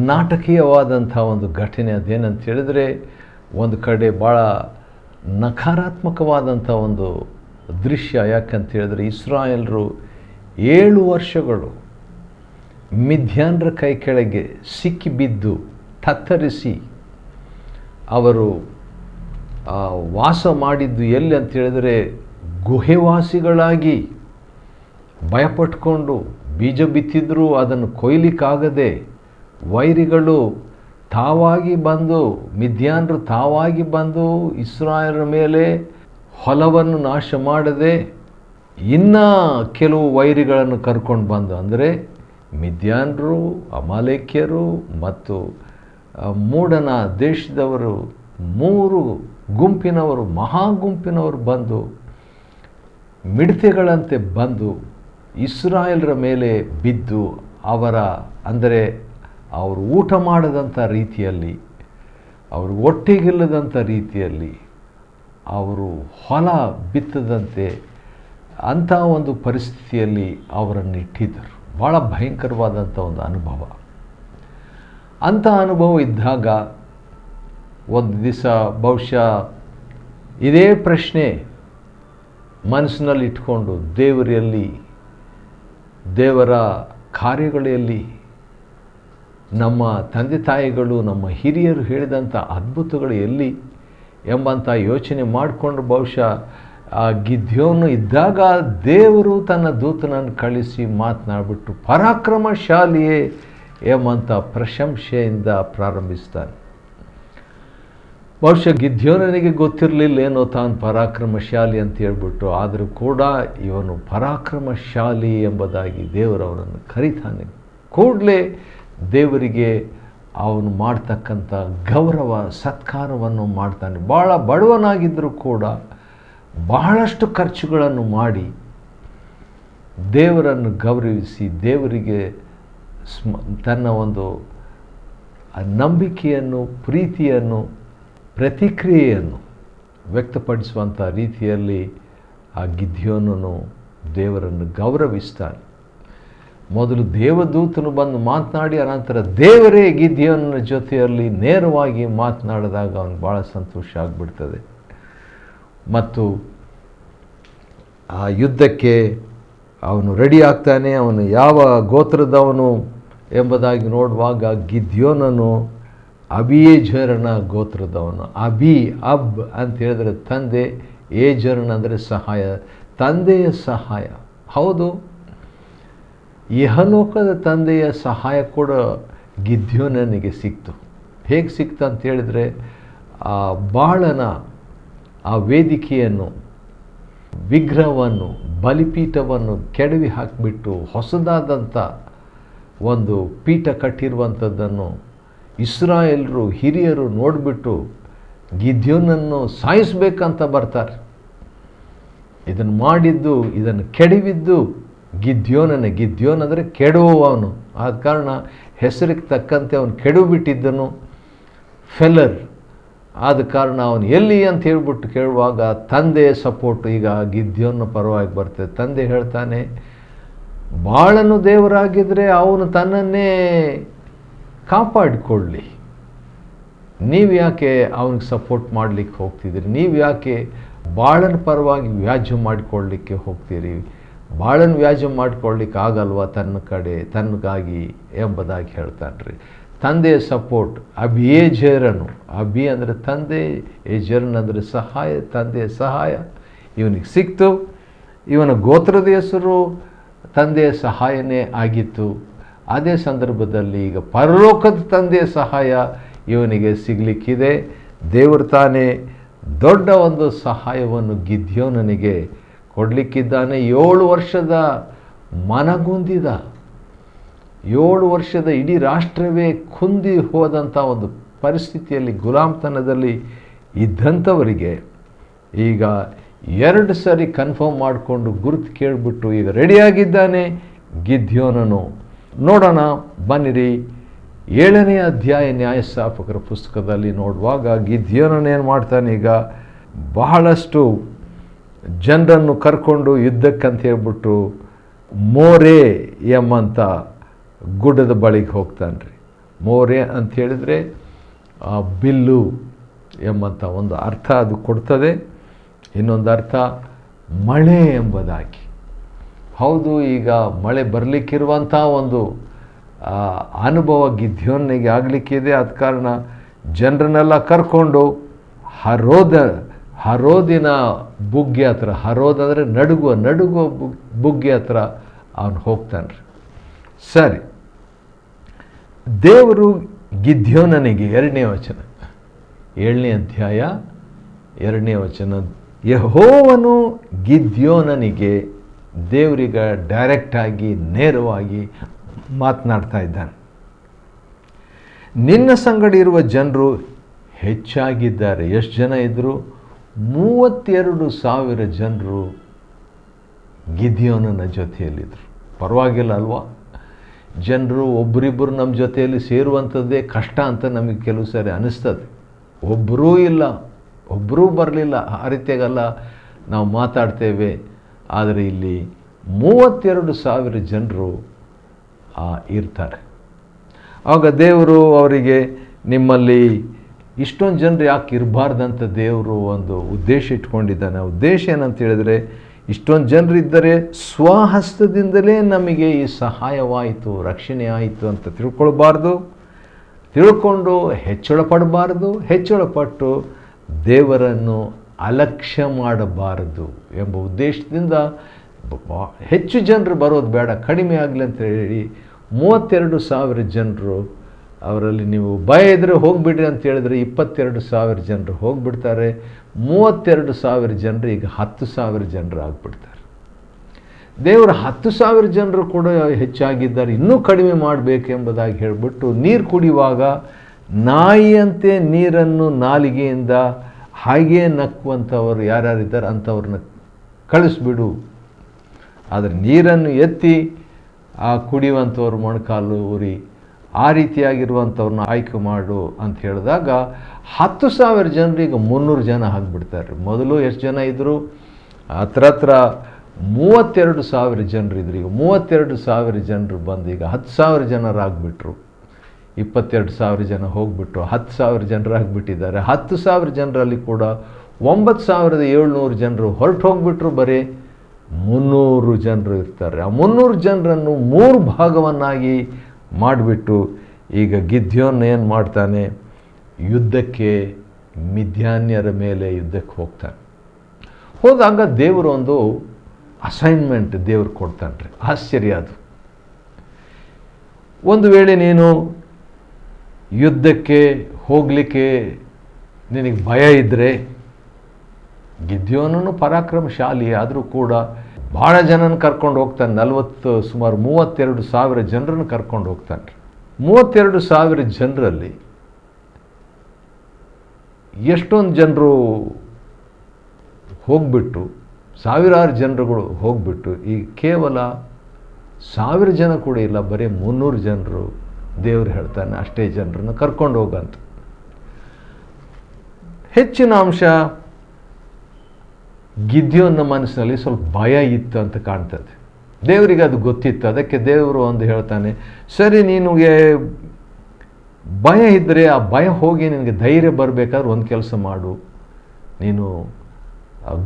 ನಾಟಕೀಯವಾದಂಥ ಒಂದು ಘಟನೆ. ಅದೇನಂತ ಹೇಳಿದರೆ, ಒಂದು ಕಡೆ ಭಾಳ ನಕಾರಾತ್ಮಕವಾದಂಥ ಒಂದು ದೃಶ್ಯ. ಯಾಕಂತ ಹೇಳಿದ್ರೆ, ಇಸ್ರಾಯೇಲರು 7 ವರ್ಷಗಳು ಮಿದ್ಯಾನ್ರ ಕೈ ಕೆಳಗೆ ಸಿಕ್ಕಿಬಿದ್ದು ತತ್ತರಿಸಿ ಅವರು ವಾಸ ಮಾಡಿದ್ದು ಎಲ್ಲಿ ಅಂತ ಹೇಳಿದರೆ, ಗುಹೆವಾಸಿಗಳಾಗಿ ಭಯಪಟ್ಕೊಂಡು ಬೀಜ ಬಿತ್ತಿದ್ರೂ ಅದನ್ನು ಕೊಯ್ಲಿಕ್ಕಾಗದೆ ವೈರಿಗಳು ತಾವಾಗಿ ಬಂದು, ಮಿದ್ಯಾನ್ರು ತಾವಾಗಿ ಬಂದು ಇಸ್ರಾಯೇಲರ ಮೇಲೆ ಹೊಲವನ್ನು ನಾಶ ಮಾಡದೆ ಇನ್ನೂ ಕೆಲವು ವೈರಿಗಳನ್ನು ಕರ್ಕೊಂಡು ಬಂದು, ಅಂದರೆ ಮಿದ್ಯಾನ್ರು, ಅಮಾಲೇಕ್ಯರು ಮತ್ತು ಮೂಡನ ದೇಶದವರು 3 ಗುಂಪಿನವರು, ಮಹಾಗುಂಪಿನವರು ಬಂದು ಮಿಡತೆಗಳಂತೆ ಬಂದು ಇಸ್ರಾಯೇಲರ ಮೇಲೆ ಬಿದ್ದು, ಅವರ ಅಂದರೆ ಅವರು ಊಟ ಮಾಡದಂಥ ರೀತಿಯಲ್ಲಿ, ಅವರು ಹೊಟ್ಟೆಗಿಲ್ಲದಂಥ ರೀತಿಯಲ್ಲಿ, ಅವರು ಹೊಲ ಬಿತ್ತದಂತೆ ಅಂಥ ಒಂದು ಪರಿಸ್ಥಿತಿಯಲ್ಲಿ ಅವರನ್ನು ಇಟ್ಟಿದ್ದರು. ಭಾಳ ಭಯಂಕರವಾದಂಥ ಒಂದು ಅನುಭವ. ಅಂಥ ಅನುಭವ ಇದ್ದಾಗ ಒಂದು ದಿವಸ ಬಹುಶಃ ಇದೇ ಪ್ರಶ್ನೆ ಮನಸ್ಸಿನಲ್ಲಿ ಇಟ್ಕೊಂಡು, ದೇವರ ಕಾರ್ಯಗಳಲ್ಲಿ ನಮ್ಮ ತಂದೆ ತಾಯಿಗಳು, ನಮ್ಮ ಹಿರಿಯರು ಹೇಳಿದಂಥ ಅದ್ಭುತಗಳು ಎಲ್ಲಿ ಎಂಬಂಥ ಯೋಚನೆ ಮಾಡಿಕೊಂಡು, ಬಹುಶಃ ಆ ಗಿದ್ಯೋನು ಇದ್ದಾಗ ದೇವರು ತನ್ನ ದೂತನನ್ನು ಕಳಿಸಿ ಮಾತನಾಡಿಬಿಟ್ಟು ಪರಾಕ್ರಮಶಾಲಿಯೇ ಎಂಬಂಥ ಪ್ರಶಂಸೆಯಿಂದ ಪ್ರಾರಂಭಿಸ್ತಾನೆ. ಬಹುಶಃ ಗಿದ್ಯೋನನಿಗೆ ಗೊತ್ತಿರಲಿಲ್ಲ ಏನೋ ತಾನು ಪರಾಕ್ರಮಶಾಲಿ ಅಂತ ಹೇಳ್ಬಿಟ್ಟು, ಆದರೂ ಕೂಡ ಇವನು ಪರಾಕ್ರಮಶಾಲಿ ಎಂಬುದಾಗಿ ದೇವರವರನ್ನು ಕರೀತಾನೆ. ಕೂಡಲೇ ದೇವರಿಗೆ ಅವನು ಮಾಡ್ತಕ್ಕಂಥ ಗೌರವ ಸತ್ಕಾರವನ್ನು ಮಾಡ್ತಾನೆ. ಭಾಳ ಬಡವನಾಗಿದ್ದರೂ ಕೂಡ ಬಹಳಷ್ಟು ಖರ್ಚುಗಳನ್ನು ಮಾಡಿ ದೇವರನ್ನು ಗೌರವಿಸಿ, ದೇವರಿಗೆ ತನ್ನ ಒಂದು ನಂಬಿಕೆಯನ್ನು, ಪ್ರೀತಿಯನ್ನು, ಪ್ರತಿಕ್ರಿಯೆಯನ್ನು ವ್ಯಕ್ತಪಡಿಸುವಂಥ ರೀತಿಯಲ್ಲಿ ಆ ಗಿದ್ಯೋನನು ದೇವರನ್ನು ಗೌರವಿಸ್ತಾನೆ. ಮೊದಲು ದೇವದೂತನು ಬಂದು ಮಾತನಾಡಿ, ಅನಂತರ ದೇವರೇ ಗಿದ್ಯೋನನ ಜೊತೆಯಲ್ಲಿ ನೇರವಾಗಿ ಮಾತನಾಡಿದಾಗ ಅವನಿಗೆ ಭಾಳ ಸಂತೋಷ ಆಗಿಬಿಡ್ತದೆ. ಮತ್ತು ಆ ಯುದ್ಧಕ್ಕೆ ಅವನು ರೆಡಿ ಆಗ್ತಾನೆ. ಅವನು ಯಾವ ಗೋತ್ರದವನು ಎಂಬುದಾಗಿ ನೋಡುವಾಗ ಗಿದ್ಯೋನನು ಅಬಿಯೇಜರನ ಗೋತ್ರದವನು. ಅಬ್ ಅಂತ ಹೇಳಿದ್ರೆ ತಂದೆ, ಏಜರನ್ ಅಂದರೆ ಸಹಾಯ, ತಂದೆಯ ಸಹಾಯ. ಹೌದು, ಇಹಲೋಕದ ತಂದೆಯ ಸಹಾಯ ಕೂಡ ಗಿದ್ಯೋನನಿಗೆ ಸಿಕ್ತು. ಹೇಗೆ ಸಿಕ್ತು ಅಂತ ಹೇಳಿದರೆ, ಆ ಬಾಳನ ಆ ವೇದಿಕೆಯನ್ನು, ವಿಗ್ರಹವನ್ನು, ಬಲಿಪೀಠವನ್ನು ಕೆಡವಿ ಹಾಕಿಬಿಟ್ಟು ಹೊಸದಾದಂಥ ಒಂದು ಪೀಠ ಕಟ್ಟಿರುವಂಥದ್ದನ್ನು ಇಸ್ರಾಯೇಲರು ಹಿರಿಯರು ನೋಡಿಬಿಟ್ಟು ಗಿದ್ಯೋನನ್ನು ಸಾಯಿಸಬೇಕಂತ ಬರ್ತಾರೆ. ಇದನ್ನು ಮಾಡಿದ್ದು, ಇದನ್ನು ಕೆಡವಿದ್ದು ಗಿದ್ಯೋನ್ ಅಂದರೆ ಕೆಡುವವನು. ಆದ ಕಾರಣ ಹೆಸರಿಗೆ ತಕ್ಕಂತೆ ಅವನು ಕೆಡುಬಿಟ್ಟಿದ್ದನು, ಫೆಲ್ಲರ್. ಆದ ಕಾರಣ ಅವನು ಎಲ್ಲಿ ಅಂತ ಹೇಳ್ಬಿಟ್ಟು ಕೇಳುವಾಗ ತಂದೆಯ ಸಪೋರ್ಟ್ ಈಗ ಗಿದ್ಯೋನ ಪರವಾಗಿ ಬರ್ತದೆ. ತಂದೆ ಹೇಳ್ತಾನೆ, ಬಾಳನು ದೇವರಾಗಿದ್ದರೆ ಅವನು ತನ್ನನ್ನೇ ಕಾಪಾಡಿಕೊಳ್ಳಿ, ನೀವು ಯಾಕೆ ಅವನಿಗೆ ಸಪೋರ್ಟ್ ಮಾಡಲಿಕ್ಕೆ ಹೋಗ್ತಿದ್ದೀರಿ? ನೀವು ಯಾಕೆ ಬಾಳನ ಪರವಾಗಿ ವ್ಯಾಜ್ಯ ಮಾಡಿಕೊಳ್ಳಲಿಕ್ಕೆ ಹೋಗ್ತೀರಿ? ಬಾಳನ ವ್ಯಾಜ್ಯ ಮಾಡಿಕೊಳ್ಳಿಕ್ಕೆ ಆಗಲ್ವಾ ತನ್ನ ಕಡೆ, ತನ್ನಗಾಗಿ ಎಂಬುದಾಗಿ ಹೇಳ್ತಾನೆ ರೀ. ತಂದೆಯ ಸಪೋರ್ಟ್ ಅಭಿಯೇಜರನು, ಅಭಿ ಅಂದರೆ ತಂದೆ, ಏಜರನ್ ಅಂದರೆ ಸಹಾಯ, ತಂದೆಯ ಸಹಾಯ ಇವನಿಗೆ ಸಿಕ್ತು. ಇವನ ಗೋತ್ರದ ಹೆಸರು ತಂದೆಯ ಸಹಾಯನೇ ಆಗಿತ್ತು. ಅದೇ ಸಂದರ್ಭದಲ್ಲಿ ಈಗ ಪರಲೋಕದ ತಂದೆಯ ಸಹಾಯ ಇವನಿಗೆ ಸಿಗಲಿಕ್ಕಿದೆ. ದೇವರು ತಾನೇ ದೊಡ್ಡ ಒಂದು ಸಹಾಯವನ್ನು ಗಿದ್ಯೋನನಿಗೆ ಕೊಡಲಿಕ್ಕಿದ್ದಾನೆ. 7 ವರ್ಷದ ಮನಗುಂದಿದ, 7 ವರ್ಷದ ಇಡೀ ರಾಷ್ಟ್ರವೇ ಕುಂದಿ ಹೋದಂಥ ಒಂದು ಪರಿಸ್ಥಿತಿಯಲ್ಲಿ, ಗುಲಾಮ್ತನದಲ್ಲಿ ಇದ್ದಂಥವರಿಗೆ ಈಗ 2 ಸರಿ ಕನ್ಫರ್ಮ್ ಮಾಡಿಕೊಂಡು ಗುರುತು ಕೇಳಿಬಿಟ್ಟು ಈಗ ರೆಡಿಯಾಗಿದ್ದಾನೆ ಗಿದ್ಯೋನನು. ನೋಡೋಣ ಬನ್ನಿರಿ, 7ನೇ ಅಧ್ಯಾಯ ನ್ಯಾಯಸ್ಥಾಪಕರ ಪುಸ್ತಕದಲ್ಲಿ ನೋಡುವಾಗ ಗಿದ್ಯೋನನೇನು ಮಾಡ್ತಾನೆ, ಈಗ ಬಹಳಷ್ಟು ಜನರನ್ನು ಕರ್ಕೊಂಡು ಯುದ್ಧಕ್ಕಂತ ಹೇಳ್ಬಿಟ್ಟು ಮೋರೆ ಎಂಬಂಥ ಗುಡ್ಡದ ಬಳಿಗೆ ಹೋಗ್ತಾನೆ ರೀ. ಮೋರೆ ಅಂತ ಹೇಳಿದರೆ ಬಿಲ್ಲು ಎಂಬಂಥ ಒಂದು ಅರ್ಥ ಅದು ಕೊಡ್ತದೆ. ಇನ್ನೊಂದು ಅರ್ಥ ಮಳೆ ಎಂಬುದಾಗಿ. ಹೌದು, ಈಗ ಮಳೆ ಬರಲಿಕ್ಕಿರುವಂಥ ಒಂದು ಅನುಭವ ಗಿದ್ಯೋನಿಗೆ ಆಗಲಿಕ್ಕಿದೆ. ಆದ ಕಾರಣ ಜನರನ್ನೆಲ್ಲ ಕರ್ಕೊಂಡು ಹರೋದಿನ ಬುಗ್ಗೆ ಹತ್ರ, ಹರೋದ್ ಅಂದರೆ ನಡುಗುವ ಬುಗ್ಗೆ ಹತ್ರ ಅವನು ಹೋಗ್ತಾನೆ ರೀ. ಸರಿ, ದೇವರು ಗಿದ್ಯೋನನಿಗೆ 2ನೇ ವಚನ, 7ನೇ ಅಧ್ಯಾಯ 2ನೇ ವಚನ, ಯೆಹೋವನು ಗಿದ್ಯೋನನಿಗೆ, ದೇವರಿಗ ಡೈರೆಕ್ಟಾಗಿ ನೇರವಾಗಿ ಮಾತನಾಡ್ತಾ ಇದ್ದಾನೆ. ನಿನ್ನ ಸಂಗಡ ಇರುವ ಜನರು ಹೆಚ್ಚಾಗಿದ್ದಾರೆ. ಎಷ್ಟು ಜನ ಇದ್ದರು? 32,000 ಜನರು ಗಿದ್ಯೋನನ ಜೊತೆಯಲ್ಲಿದ್ದರು. ಪರವಾಗಿಲ್ಲ ಅಲ್ವಾ? ಜನರು ಒಬ್ಬರಿಬ್ಬರು ನಮ್ಮ ಜೊತೆಯಲ್ಲಿ ಸೇರುವಂಥದ್ದೇ ಕಷ್ಟ ಅಂತ ನಮಗೆ ಕೆಲವು ಸಾರಿ ಅನ್ನಿಸ್ತದೆ. ಒಬ್ಬರೂ ಇಲ್ಲ, ಒಬ್ಬರೂ ಬರಲಿಲ್ಲ, ಆ ರೀತಿಯಾಗಲ್ಲ ನಾವು ಮಾತಾಡ್ತೇವೆ. ಆದರೆ ಇಲ್ಲಿ 32,000 ಜನರು ಇರ್ತಾರೆ. ಆಗ ದೇವರು ಅವರಿಗೆ, ನಿಮ್ಮಲ್ಲಿ ಇಷ್ಟೊಂದು ಜನರು ಯಾಕೆ ಇರಬಾರ್ದಂತ ದೇವರು ಒಂದು ಉದ್ದೇಶ ಇಟ್ಕೊಂಡಿದ್ದಾನೆ. ಆ ಉದ್ದೇಶ ಏನಂತ ಹೇಳಿದರೆ, ಇಷ್ಟೊಂದು ಜನರಿದ್ದರೆ ಸ್ವಹಸ್ತದಿಂದಲೇ ನಮಗೆ ಈ ಸಹಾಯವಾಯಿತು, ರಕ್ಷಣೆ ಆಯಿತು ಅಂತ ತಿಳ್ಕೊಳ್ಬಾರ್ದು. ತಿಳ್ಕೊಂಡು ಹೆಚ್ಚಳ ಪಡಬಾರ್ದು, ಹೆಚ್ಚಳಪಟ್ಟು ದೇವರನ್ನು ಅಲಕ್ಷ್ಯ ಮಾಡಬಾರದು ಎಂಬ ಉದ್ದೇಶದಿಂದ ಹೆಚ್ಚು ಜನರು ಬರೋದು ಬೇಡ, ಕಡಿಮೆ ಆಗಲಿ ಅಂತ ಹೇಳಿ 32,000 ಜನರು, ಅವರಲ್ಲಿ ನೀವು ಭಯ ಇದ್ದರೆ ಹೋಗಿಬಿಡ್ರಿ ಅಂತ ಹೇಳಿದ್ರೆ 22,000 ಜನರು ಹೋಗಿಬಿಡ್ತಾರೆ. 32,000 ಜನರು ಈಗ 10,000 ಜನರು ಆಗಿಬಿಡ್ತಾರೆ. ದೇವರು 10,000 ಜನರು ಕೂಡ ಹೆಚ್ಚಾಗಿದ್ದಾರೆ, ಇನ್ನೂ ಕಡಿಮೆ ಮಾಡಬೇಕೆಂಬುದಾಗಿ ಹೇಳಿಬಿಟ್ಟು, ನೀರು ಕುಡಿಯುವಾಗ ನಾಯಿಯಂತೆ ನೀರನ್ನು ನಾಲಿಗೆಯಿಂದ ಹಾಗೇ ನಕ್ಕುವಂಥವ್ರು ಯಾರ್ಯಾರಿದ್ದಾರೆ ಅಂಥವ್ರನ್ನ ಕಳಿಸ್ಬಿಡು, ಆದರೆ ನೀರನ್ನು ಎತ್ತಿ ಕುಡಿಯುವಂಥವ್ರು ಮೊಣಕಾಲು ಉರಿ, ಆ ರೀತಿಯಾಗಿರುವಂಥವ್ರನ್ನ ಆಯ್ಕೆ ಮಾಡು ಅಂತ ಹೇಳಿದಾಗ 10,000 ಜನರಿಗೆ 300 ಜನ ಆಗಿಬಿಡ್ತಾರೆ. ಮೊದಲು ಎಷ್ಟು ಜನ ಇದ್ದರು? ಹತ್ರ 32,000 ಜನರು ಇದ್ರು. ಈಗ 32,000 ಜನರು ಬಂದು ಈಗ 10,000 ಜನರಾಗಿಬಿಟ್ರು. 22,000 ಜನ ಹೋಗಿಬಿಟ್ರು, 10,000 ಜನರಾಗಿಬಿಟ್ಟಿದ್ದಾರೆ. 10,000 ಜನರಲ್ಲಿ ಕೂಡ 9,700 ಜನರು ಹೊರಟು ಹೋಗಿಬಿಟ್ರು, ಬರೀ 300 ಜನರು ಇರ್ತಾರೆ. ಆ 300 ಜನರನ್ನು 3 ಭಾಗವನ್ನಾಗಿ ಮಾಡಿಬಿಟ್ಟು ಈಗ ಗಿದ್ಯೋನ್ ಏನು ಮಾಡ್ತಾನೆ, ಯುದ್ಧಕ್ಕೆ ಮಿದ್ಯಾನ್ಯರ ಮೇಲೆ ಯುದ್ಧಕ್ಕೆ ಹೋಗ್ತಾನೆ. ಹೋದಾಗ ದೇವರು ಒಂದು ಅಸೈನ್ಮೆಂಟ್ ದೇವರು ಕೊಡ್ತಾನೆ ರೀ. ಆಶ್ಚರ್ಯ ಅದು. ಒಂದು ವೇಳೆ ನೀನು ಯುದ್ಧಕ್ಕೆ ಹೋಗಲಿಕ್ಕೆ ನಿನಗೆ ಭಯ ಇದ್ದರೆ ಗಿದ್ಯೋನನು ಪರಾಕ್ರಮಶಾಲಿ, ಆದರೂ ಕೂಡ ಭಾಳ ಜನನ ಕರ್ಕೊಂಡು ಹೋಗ್ತಾನೆ. ಸುಮಾರು 32,000 ಜನರನ್ನು ಕರ್ಕೊಂಡು ಹೋಗ್ತಾನೆ. 32,000 ಜನರಲ್ಲಿ ಎಷ್ಟೊಂದು ಜನರು ಹೋಗ್ಬಿಟ್ಟು, ಸಾವಿರಾರು ಜನರುಗಳು ಹೋಗ್ಬಿಟ್ಟು, ಈ ಕೇವಲ 1000 ಜನ ಕೂಡ ಇಲ್ಲ, ಬರೀ 300 ಜನರು ದೇವರು ಹೇಳ್ತಾನೆ ಅಷ್ಟೇ ಜನರನ್ನು ಕರ್ಕೊಂಡು ಹೋಗಂತ. ಹೆಚ್ಚಿನ ಅಂಶ ಗಿದ್ಯೋನ ಮನಸ್ಸಿನಲ್ಲಿ ಸ್ವಲ್ಪ ಭಯ ಇತ್ತು ಅಂತ ಕಾಣ್ತದೆ. ದೇವರಿಗೆ ಅದು ಗೊತ್ತಿತ್ತು. ಅದಕ್ಕೆ ದೇವರು ಒಂದು ಹೇಳ್ತಾನೆ, ಸರಿ ನಿನಗೆ ಭಯ ಇದ್ದರೆ ಆ ಭಯ ಹೋಗಿ ನಿನಗೆ ಧೈರ್ಯ ಬರಬೇಕಾದ್ರೆ ಒಂದು ಕೆಲಸ ಮಾಡು. ನೀನು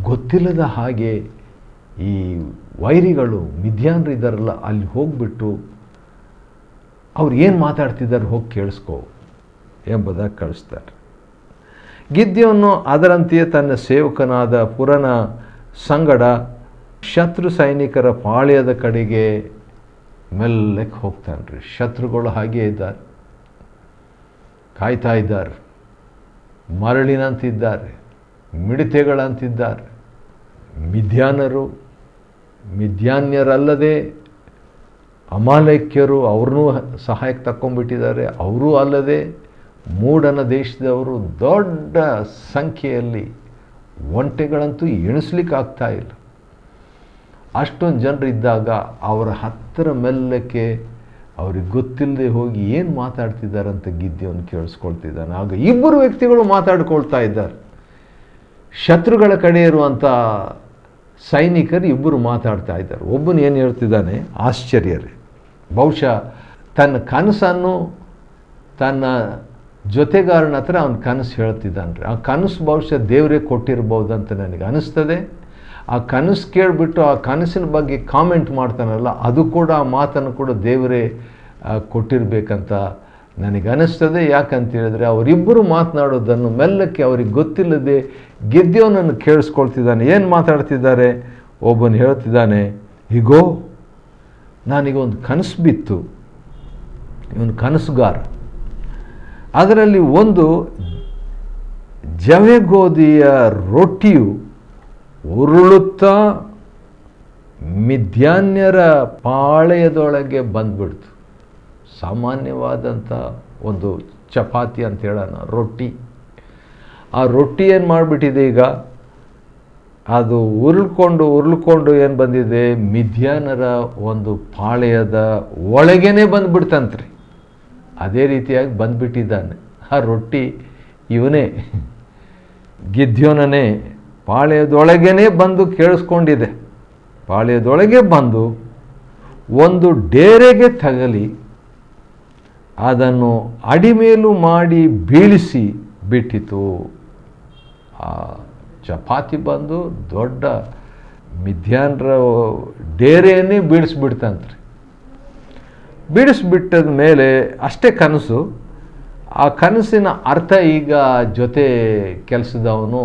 ಗೊತ್ತಿಲ್ಲದ ಹಾಗೆ ಈ ವೈರಿಗಳು ಮಿದ್ಯಾನ್ರು ಇದ್ದಾರಲ್ಲ ಅಲ್ಲಿ ಹೋಗ್ಬಿಟ್ಟು ಅವ್ರು ಏನು ಮಾತಾಡ್ತಿದ್ದಾರೆ ಹೋಗಿ ಕೇಳಿಸ್ಕೋ ಎಂಬುದಾಗಿ ಕಳಿಸ್ತಾರೆ. ಗಿದ್ಯೋನು ಅದರಂತೆಯೇ ತನ್ನ ಸೇವಕನಾದ ಪುರನ ಸಂಗಡ ಶತ್ರು ಸೈನಿಕರ ಪಾಳ್ಯದ ಕಡೆಗೆ ಮೆಲ್ಲಕ್ಕೆ ಹೋಗ್ತಾನೆ ರೀ. ಶತ್ರುಗಳು ಹಾಗೇ ಇದ್ದಾರೆ, ಕಾಯ್ತಾ ಇದ್ದಾರೆ, ಮರಳಿನಂತಿದ್ದಾರೆ, ಮಿಡತೆಗಳಂತಿದ್ದಾರೆ. ಮಿದ್ಯಾನ್ಯರಲ್ಲದೆ ಅಮಾಲೇಕ್ಯರು ಅವ್ರನ್ನೂ ಸಹಾಯಕ್ಕೆ ತಕ್ಕೊಂಡ್ಬಿಟ್ಟಿದ್ದಾರೆ. ಅವರೂ ಅಲ್ಲದೆ ಮೂಡನ ದೇಶದವರು ದೊಡ್ಡ ಸಂಖ್ಯೆಯಲ್ಲಿ, ಒಂಟೆಗಳಂತೂ ಎಣಿಸ್ಲಿಕ್ಕೆ ಆಗ್ತಾ ಇಲ್ಲ. ಅಷ್ಟೊಂದು ಜನರು ಇದ್ದಾಗ ಅವರ ಹತ್ತಿರ ಮೆಲ್ಲಕ್ಕೆ ಅವ್ರಿಗೆ ಗೊತ್ತಿಲ್ಲದೆ ಹೋಗಿ ಏನು ಮಾತಾಡ್ತಿದ್ದಾರೆ ಅಂತ ಗಿದ್ಯೋನು ಕೇಳಿಸ್ಕೊಳ್ತಿದ್ದಾನೆ. ಆಗ ಇಬ್ಬರು ವ್ಯಕ್ತಿಗಳು ಮಾತಾಡ್ಕೊಳ್ತಾ ಇದ್ದಾರೆ. ಶತ್ರುಗಳ ಕಡೆ ಇರುವಂಥ ಸೈನಿಕರು ಇಬ್ಬರು ಮಾತಾಡ್ತಾ ಇದ್ದಾರೆ. ಒಬ್ಬನು ಏನು ಹೇಳ್ತಿದ್ದಾನೆ, ಆಶ್ಚರ್ಯ ರೀ. ಬಹುಶಃ ತನ್ನ ಕನಸನ್ನು ತನ್ನ ಜೊತೆಗಾರನ ಹತ್ರ ಅವನ ಕನಸು ಹೇಳ್ತಿದ್ದಾನೆ ರೀ. ಆ ಕನಸು ಬಹುಶಃ ದೇವರೇ ಕೊಟ್ಟಿರ್ಬೋದು ಅಂತ ನನಗೆ ಅನಿಸ್ತದೆ. ಆ ಕನಸು ಕೇಳಿಬಿಟ್ಟು ಆ ಕನಸಿನ ಬಗ್ಗೆ ಕಾಮೆಂಟ್ ಮಾಡ್ತಾನಲ್ಲ, ಅದು ಕೂಡ ಆ ಮಾತನ್ನು ಕೂಡ ದೇವರೇ ಕೊಟ್ಟಿರಬೇಕಂತ ನನಗೆ ಅನಿಸ್ತದೆ. ಯಾಕಂತ ಹೇಳಿದ್ರೆ ಅವರಿಬ್ಬರು ಮಾತನಾಡೋದನ್ನು ಮೆಲ್ಲಕ್ಕೆ ಅವ್ರಿಗೆ ಗೊತ್ತಿಲ್ಲದೆ ಗಿದ್ಯೋನನ್ನು ಕೇಳಿಸ್ಕೊಳ್ತಿದ್ದಾನೆ. ಏನು ಮಾತಾಡ್ತಿದ್ದಾರೆ? ಒಬ್ಬನು ಹೇಳ್ತಿದ್ದಾನೆ, ಹೀಗೋ ನಾನೀಗ ಒಂದು ಕನಸು ಬಿತ್ತು. ಇವನು ಕನಸುಗಾರ. ಅದರಲ್ಲಿ ಒಂದು ಜವೆ ಗೋಧಿಯ ರೊಟ್ಟಿಯು ಉರುಳುತ್ತಾ ಮಿದ್ಯಾನ್ಯರ ಪಾಳೆಯದೊಳಗೆ ಬಂದ್ಬಿಡ್ತು. ಸಾಮಾನ್ಯವಾದಂಥ ಒಂದು ಚಪಾತಿ ಅಂತ ಹೇಳೋಣ, ರೊಟ್ಟಿ. ಆ ರೊಟ್ಟಿ ಏನು ಮಾಡಿಬಿಟ್ಟಿದೆ ಈಗ, ಅದು ಉರುಳ್ಕೊಂಡು ಏನು ಬಂದಿದೆ, ಮಿದ್ಯಾನರ ಒಂದು ಪಾಳೆಯದ ಒಳಗೇನೆ ಬಂದುಬಿಡ್ತಂತ್ರಿ. ಅದೇ ರೀತಿಯಾಗಿ ಬಂದುಬಿಟ್ಟಿದ್ದಾನೆ. ಆ ರೊಟ್ಟಿ ಇವನೇ, ಗಿದ್ಯೋನನೇ ಪಾಳೆಯದೊಳಗೇನೆ ಬಂದು ಕೇಳಿಸ್ಕೊಂಡಿದೆ. ಪಾಳೆಯದೊಳಗೆ ಬಂದು ಒಂದು ಡೇರೆಗೆ ತಗಲಿ ಅದನ್ನು ಅಡಿಮೇಲು ಮಾಡಿ ಬೀಳಿಸಿ ಬಿಟ್ಟಿತು. ಆ ಚಪಾತಿ ಬಂದು ದೊಡ್ಡ ಮಿದ್ಯಾನ್ರ ಡೇರೆಯನ್ನೇ ಬೀಳಿಸ್ಬಿಡ್ತಂತ್ರಿ. ಬೀಳಿಸ್ಬಿಟ್ಟದ ಮೇಲೆ ಅಷ್ಟೇ ಕನಸು. ಆ ಕನಸಿನ ಅರ್ಥ ಈಗ ಜೊತೆ ಕೆಲಸದವನು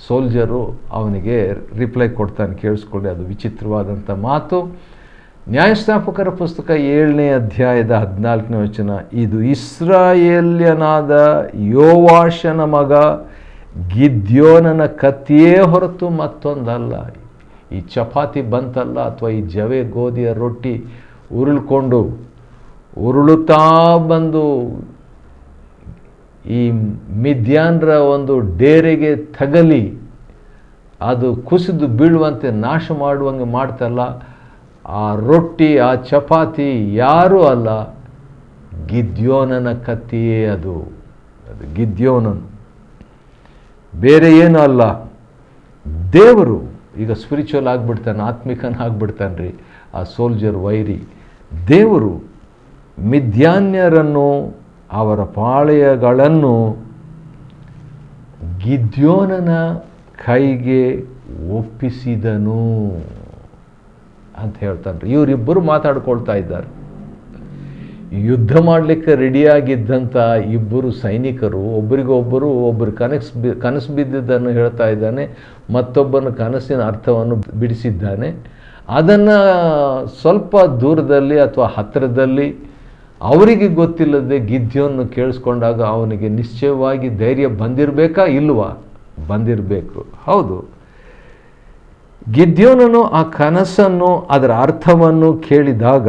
ಸೋಲ್ಜರು ಅವನಿಗೆ ರಿಪ್ಲೈ ಕೊಡ್ತಾನೆ, ಕೇಳಿಸ್ಕೊಳ್ಳಿ. ಅದು ವಿಚಿತ್ರವಾದಂಥ ಮಾತು. ನ್ಯಾಯಸ್ಥಾಪಕರ ಪುಸ್ತಕ 7ನೇ ಅಧ್ಯಾಯದ 14ನೇ ವಚನ, ಇದು ಇಸ್ರಾಯೇಲ್ಯನಾದ ಯೋವಾಷನ ಮಗ ಗಿದ್ಯೋನನ ಕತ್ತಿಯೇ ಹೊರತು ಮತ್ತೊಂದಲ್ಲ. ಈ ಚಪಾತಿ ಬಂತಲ್ಲ, ಅಥವಾ ಈ ಜವೆ ಗೋಧಿಯ ರೊಟ್ಟಿ ಉರುಳುತ್ತಾ ಬಂದು ಈ ಮಿದ್ಯಾನ್ರ ಒಂದು ಡೇರೆಗೆ ತಗಲಿ ಅದು ಕುಸಿದು ಬೀಳುವಂತೆ ನಾಶ ಮಾಡುವಂಗೆ ಮಾಡ್ತಲ್ಲ, ಆ ರೊಟ್ಟಿ ಆ ಚಪಾತಿ ಯಾರೂ ಅಲ್ಲ, ಗಿದ್ಯೋನನ ಕತ್ತಿಯೇ ಅದು ಗಿದ್ಯೋನನು, ಬೇರೆ ಏನೂ ಅಲ್ಲ. ದೇವರು ಈಗ ಸ್ಪಿರಿಚುವಲ್ ಆಗಿಬಿಡ್ತಾನೆ, ಆತ್ಮಿಕನಾಗ್ಬಿಡ್ತಾನೆ ರೀ ಆ ಸೋಲ್ಜರ್ ವೈರಿ. ದೇವರು ಮಿದ್ಯಾನ್ಯರನ್ನು ಅವರ ಪಾಳೆಯಗಳನ್ನು ಗಿದ್ಯೋನನ ಕೈಗೆ ಒಪ್ಪಿಸಿದನು ಅಂತ ಹೇಳ್ತಾನೆ. ಇವರಿಬ್ಬರು ಮಾತಾಡ್ಕೊಳ್ತಾ ಇದ್ದಾರೆ. ಯುದ್ಧ ಮಾಡಲಿಕ್ಕೆ ರೆಡಿಯಾಗಿದ್ದಂಥ ಇಬ್ಬರು ಸೈನಿಕರು ಒಬ್ಬರು ಕನಸು ಬಿದ್ದಿದ್ದನ್ನು ಹೇಳ್ತಾ ಇದ್ದಾನೆ, ಮತ್ತೊಬ್ಬನ ಕನಸಿನ ಅರ್ಥವನ್ನು ಬಿಡಿಸಿದ್ದಾನೆ. ಅದನ್ನು ಸ್ವಲ್ಪ ದೂರದಲ್ಲಿ ಅಥವಾ ಹತ್ತಿರದಲ್ಲಿ ಅವರಿಗೆ ಗೊತ್ತಿಲ್ಲದೆ ಗಿದ್ಯೋನನ್ನು ಕೇಳಿಸ್ಕೊಂಡಾಗ ಅವನಿಗೆ ನಿಶ್ಚಯವಾಗಿ ಧೈರ್ಯ ಬಂದಿರಬೇಕಾ ಇಲ್ವಾ? ಬಂದಿರಬೇಕು. ಹೌದು, ಗಿದ್ಯೋನನು ಆ ಕನಸನ್ನು ಅದರ ಅರ್ಥವನ್ನು ಕೇಳಿದಾಗ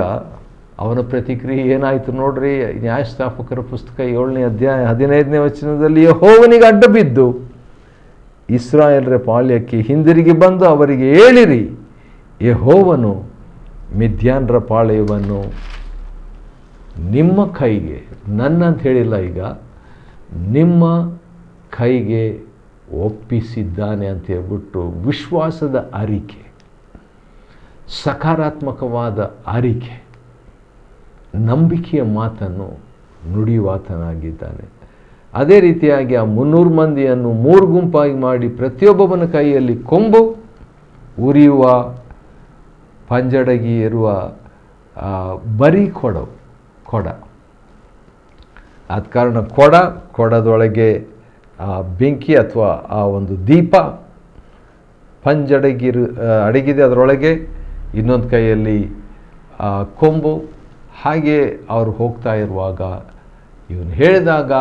ಅವನ ಪ್ರತಿಕ್ರಿಯೆ ಏನಾಯಿತು ನೋಡ್ರಿ. ನ್ಯಾಯಸ್ಥಾಪಕರ ಪುಸ್ತಕ 7ನೇ ಅಧ್ಯಾಯ 15ನೇ ವಚನದಲ್ಲಿ, ಯೆಹೋವನಿಗೆ ಅಡ್ಡ ಬಿದ್ದು ಇಸ್ರಾಯೇಲರ ಪಾಳ್ಯಕ್ಕೆ ಹಿಂದಿರುಗಿ ಬಂದು ಅವರಿಗೆ ಹೇಳಿರಿ, ಯೆಹೋವನು ಮಿದ್ಯಾನ್ರ ಪಾಳ್ಯವನ್ನು ನಿಮ್ಮ ಕೈಗೆ, ನನ್ನಂತ ಹೇಳಿಲ್ಲ, ಈಗ ನಿಮ್ಮ ಕೈಗೆ ಒಪ್ಪಿಸಿದ್ದಾನೆ ಅಂತ ಹೇಳ್ಬಿಟ್ಟು ವಿಶ್ವಾಸದ ಅರಿಕೆ, ಸಕಾರಾತ್ಮಕವಾದ ಅರಿಕೆ, ನಂಬಿಕೆಯ ಮಾತನ್ನು ನುಡಿಯುವಾತನಾಗಿದ್ದಾನೆ. ಅದೇ ರೀತಿಯಾಗಿ ಆ 300 ಮಂದಿಯನ್ನು 3 ಗುಂಪಾಗಿ ಮಾಡಿ ಪ್ರತಿಯೊಬ್ಬನ ಕೈಯಲ್ಲಿ ಕೊಂಬು, ಉರಿಯುವ ಪಂಜಡಗಿ ಇರುವ ಬರೀ ಕೊಡ. ಆದ ಕಾರಣ ಕೊಡದೊಳಗೆ ಬೆಂಕಿ ಅಥವಾ ಆ ಒಂದು ದೀಪ, ಪಂಜಡಗಿ ಅಡಗಿದೆ ಅದರೊಳಗೆ, ಇನ್ನೊಂದು ಕೈಯಲ್ಲಿ ಕೊಂಬು. ಹಾಗೆ ಅವರು ಹೋಗ್ತಾ ಇರುವಾಗ ಇವನು ಹೇಳಿದಾಗ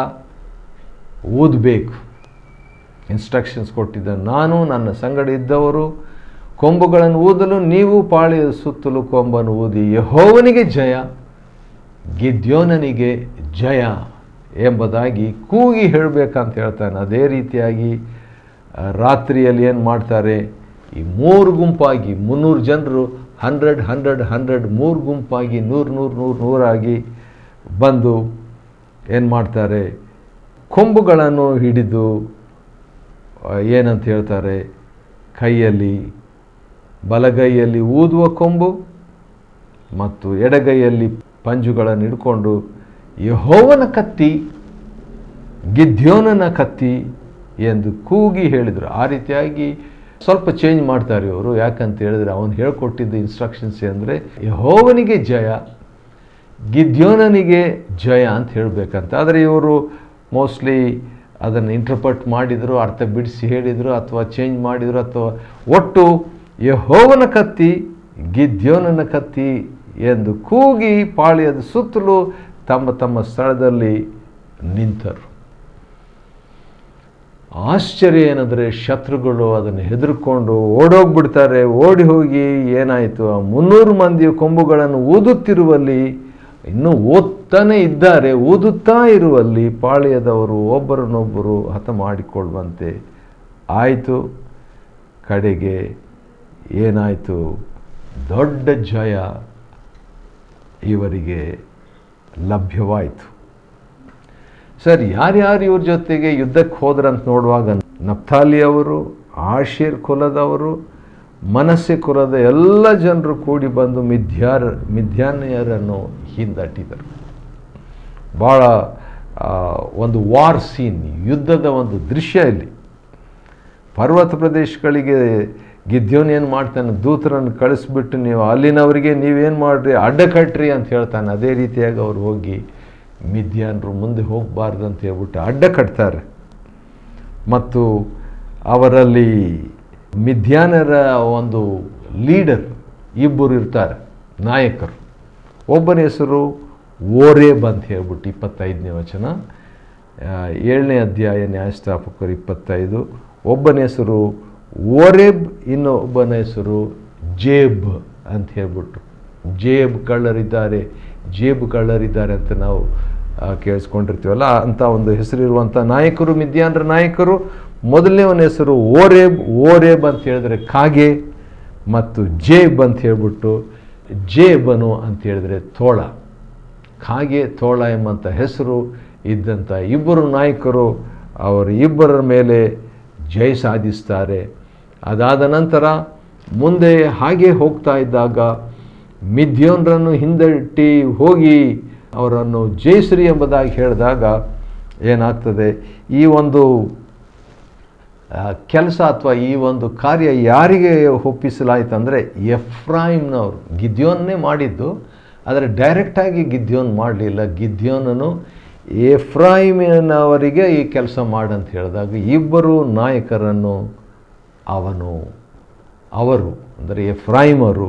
ಊದಬೇಕು, ಇನ್ಸ್ಟ್ರಕ್ಷನ್ಸ್ ಕೊಟ್ಟಿದ್ದ, ನಾನು ನನ್ನ ಸಂಗಡ ಇದ್ದವರು ಕೊಂಬುಗಳನ್ನು ಊದಲು, ನೀವು ಪಾಳೆಯದ ಸುತ್ತಲೂ ಕೊಂಬನ್ನು ಊದಿ ಯೆಹೋವನಿಗೆ ಜಯ, ಗಿದ್ಯೋನನಿಗೆ ಜಯ ಎಂಬುದಾಗಿ ಕೂಗಿ ಹೇಳಬೇಕಂತ ಹೇಳ್ತಾನೆ. ಅದೇ ರೀತಿಯಾಗಿ ರಾತ್ರಿಯಲ್ಲಿ ಏನು ಮಾಡ್ತಾರೆ, ಈ 3 ಗುಂಪಾಗಿ 300 ಜನರು 100 3 ಗುಂಪಾಗಿ 100 ಆಗಿ ಬಂದು ಏನು ಮಾಡ್ತಾರೆ, ಕೊಂಬುಗಳನ್ನು ಹಿಡಿದು ಏನಂತ ಹೇಳ್ತಾರೆ, ಕೈಯಲ್ಲಿ ಬಲಗೈಯಲ್ಲಿ ಊದುವ ಕೊಂಬು ಮತ್ತು ಎಡಗೈಯಲ್ಲಿ ಪಂಜುಗಳನ್ನು ಹಿಡ್ಕೊಂಡು ಯೆಹೋವನ ಕತ್ತಿ, ಗಿದ್ಯೋನನ ಕತ್ತಿ ಎಂದು ಕೂಗಿ ಹೇಳಿದರು. ಆ ರೀತಿಯಾಗಿ ಸ್ವಲ್ಪ ಚೇಂಜ್ ಮಾಡ್ತಾರೆ ಇವರು. ಯಾಕಂತ ಹೇಳಿದ್ರೆ ಅವನು ಹೇಳ್ಕೊಟ್ಟಿದ್ದ ಇನ್ಸ್ಟ್ರಕ್ಷನ್ಸ್ ಅಂದರೆ ಯೆಹೋವನಿಗೆ ಜಯ, ಗಿದ್ಯೋನನಿಗೆ ಜಯ ಅಂತ ಹೇಳಬೇಕಂತ. ಆದರೆ ಇವರು ಮೋಸ್ಟ್ಲಿ ಅದನ್ನು ಇಂಟರ್ಪ್ರೆಟ್ ಮಾಡಿದರು, ಅರ್ಥ ಬಿಡಿಸಿ ಹೇಳಿದರು, ಅಥವಾ ಚೇಂಜ್ ಮಾಡಿದರು, ಅಥವಾ ಒಟ್ಟು ಯೆಹೋವನ ಕತ್ತಿ, ಗಿದ್ಯೋನನ ಕತ್ತಿ ಎಂದು ಕೂಗಿ ಪಾಳ್ಯದ ಸುತ್ತಲೂ ತಮ್ಮ ತಮ್ಮ ಸ್ಥಳದಲ್ಲಿ ನಿಂತರು. ಆಶ್ಚರ್ಯ ಏನಂದರೆ ಶತ್ರುಗಳು ಅದನ್ನು ಹೆದರ್ಕೊಂಡು ಓಡೋಗ್ಬಿಡ್ತಾರೆ. ಓಡಿ ಹೋಗಿ ಏನಾಯಿತು, ಆ 300 ಮಂದಿಯ ಕೊಂಬುಗಳನ್ನು ಊದುತ್ತಿರುವಲ್ಲಿ, ಇನ್ನೂ ಓದ್ತಾನೆ ಇದ್ದಾರೆ, ಊದುತ್ತಾ ಇರುವಲ್ಲಿ ಪಾಳ್ಯದವರು ಒಬ್ಬರನ್ನೊಬ್ಬರು ಹತ ಮಾಡಿಕೊಳ್ಳುವಂತೆ ಆಯಿತು. ಕಡೆಗೆ ಏನಾಯಿತು, ದೊಡ್ಡ ಜಯ ಇವರಿಗೆ ಲಭ್ಯವಾಯಿತು. ಸರ್, ಯಾರ್ಯಾರು ಇವ್ರ ಜೊತೆಗೆ ಯುದ್ಧಕ್ಕೆ ಹೋದ್ರಂತ ನೋಡುವಾಗ ನಫ್ತಾಲಿಯವರು, ಆಶೇರ್ ಕುಲದವರು, ಮನಸ್ಸೆ ಕುಲದ ಎಲ್ಲ ಜನರು ಕೂಡಿ ಬಂದು ಮಿದ್ಯಾನ್ಯರನ್ನು ಹಿಂದಟ್ಟಿದರು. ಭಾಳ ಒಂದು ವಾರ್ ಸೀನ್, ಯುದ್ಧದ ಒಂದು ದೃಶ್ಯ ಇಲ್ಲಿ. ಪರ್ವತ ಪ್ರದೇಶಗಳಿಗೆ ಗಿದ್ಯೋನ್ ಏನು ಮಾಡ್ತಾನೆ, ದೂತರನ್ನು ಕಳಿಸ್ಬಿಟ್ಟು ನೀವು ಅಲ್ಲಿನವರಿಗೆ ನೀವೇನು ಮಾಡಿರಿ, ಅಡ್ಡ ಕಟ್ರಿ ಅಂತ ಹೇಳ್ತಾನೆ. ಅದೇ ರೀತಿಯಾಗಿ ಅವರು ಹೋಗಿ ಮಿದ್ಯಾನರು ಮುಂದೆ ಹೋಗಬಾರ್ದು ಅಂತ ಹೇಳ್ಬಿಟ್ಟು ಅಡ್ಡ ಕಟ್ತಾರೆ. ಮತ್ತು ಅವರಲ್ಲಿ ಮಿದ್ಯಾನರ ಒಂದು ಲೀಡರ್ ಇಬ್ಬರು ಇರ್ತಾರೆ, ನಾಯಕರು. ಒಬ್ಬನ ಹೆಸರು ಓರೇಬ್ ಅಂತ ಹೇಳ್ಬಿಟ್ಟು 25ನೇ ವಚನ 7ನೇ ಅಧ್ಯಾಯ ನ್ಯಾಯಸ್ಥಾಪಕರು 25. ಒಬ್ಬನ ಹೆಸರು ಓರೇಬ್, ಇನ್ನೊಬ್ಬನ ಹೆಸರು ಜೇಬ್ ಅಂತ ಹೇಳ್ಬಿಟ್ಟು. ಜೇಬ್ ಕಳ್ಳರಿದ್ದಾರೆ ಅಂತ ನಾವು ಕೇಳಿಸ್ಕೊಂಡಿರ್ತೀವಲ್ಲ, ಅಂಥ ಒಂದು ಹೆಸರಿರುವಂಥ ನಾಯಕರು, ಮಿದ್ಯಾನರ ನಾಯಕರು. ಮೊದಲನೇವನ ಹೆಸರು ಓರೇಬ್ ಅಂತ ಹೇಳಿದ್ರೆ ಕಾಗೆ, ಮತ್ತು ಜೇಬ್ ಅಂತ ಹೇಳ್ಬಿಟ್ಟು ಜೇಬನು ಅಂತ ಹೇಳಿದ್ರೆ ತೋಳ. ಕಾಗೆ, ತೋಳ ಎಂಬಂಥ ಹೆಸರು ಇದ್ದಂಥ ಇಬ್ಬರು ನಾಯಕರು ಅವರು ಇಬ್ಬರ ಮೇಲೆ ಜಯ ಸಾಧಿಸ್ತಾರೆ. ಅದಾದ ನಂತರ ಮುಂದೆ ಹಾಗೆ ಹೋಗ್ತಾ ಇದ್ದಾಗ ಮಿದ್ಯೋನರನ್ನು ಹಿಂದಟ್ಟಿ ಹೋಗಿ ಅವರನ್ನು ಜಯಿಸ್ರಿ ಎಂಬುದಾಗಿ ಹೇಳಿದಾಗ ಏನಾಗ್ತದೆ, ಈ ಒಂದು ಕೆಲಸ ಅಥವಾ ಈ ಒಂದು ಕಾರ್ಯ ಯಾರಿಗೆ ಒಪ್ಪಿಸಲಾಯಿತು ಅಂದರೆ ಎಫ್ರಾಯಿಮ್ನವರು. ಗಿದ್ಯೋನ್ನೇ ಮಾಡಿದ್ದು, ಆದರೆ ಡೈರೆಕ್ಟಾಗಿ ಗಿದ್ಯೋನ್ ಮಾಡಲಿಲ್ಲ. ಗಿದ್ಯೋನನು ಎಫ್ರಾಯಿಮಿನವರಿಗೆ ಈ ಕೆಲಸ ಮಾಡಂತ ಹೇಳಿದಾಗ ಇಬ್ಬರು ನಾಯಕರನ್ನು ಅವರು ಅಂದರೆ ಎಫ್ರಾಯಿಮರು